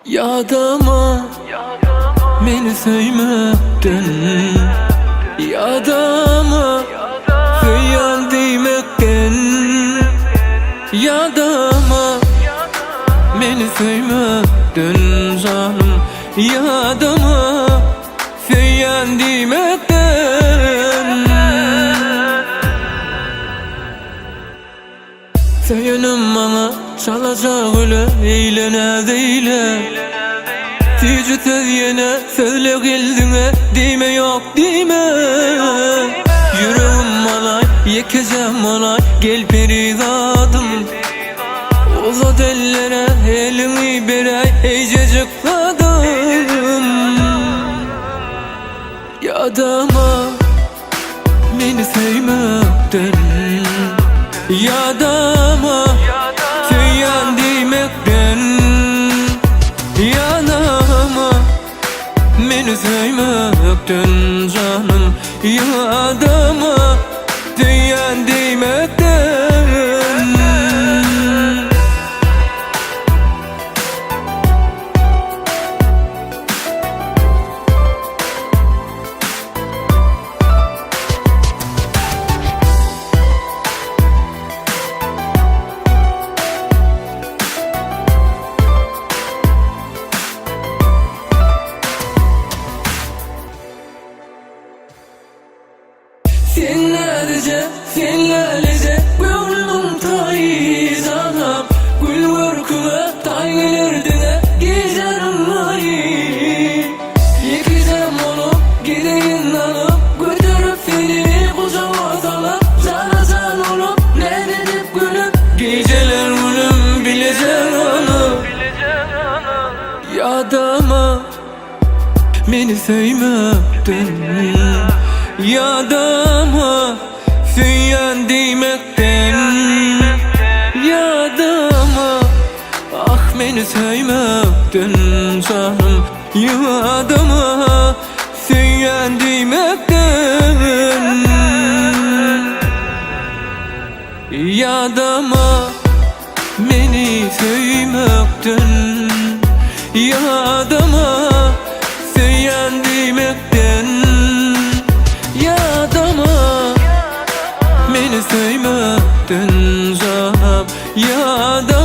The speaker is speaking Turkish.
Yadama beni sevmekten, yadama feryat demekten, yadama beni sevmekten canım, yadama feryat demekten. Feyanım bana çalacak öyle eylene değil. Tici tezyene söyle geldiğine dime yok dime. Yüreğim malay yekeceğim malay gel peridadım. Uzat ellere elini beray eycecik adam. Yadama beni sevmekten, yadama feryat demekten, yadama beni sevmekten canım, yadama feryat demekten. Senlerce gönlüm tayiz anam, gül görküme tay gelirdiğine gecerim ayı. Yekeceğim onu gideyim alıp, götürüp seni kucağıma salıp, sana can olup ne dedip gülüp, geceler gülüm bileceksin onu. Yadama beni sevmekten, yadama feryat demekten, yadama ah beni sevmekten canım, yadama feryat demekten, yadama beni sevmekten, yadama feryat demekten, yadama beni sevmekten canım, yadama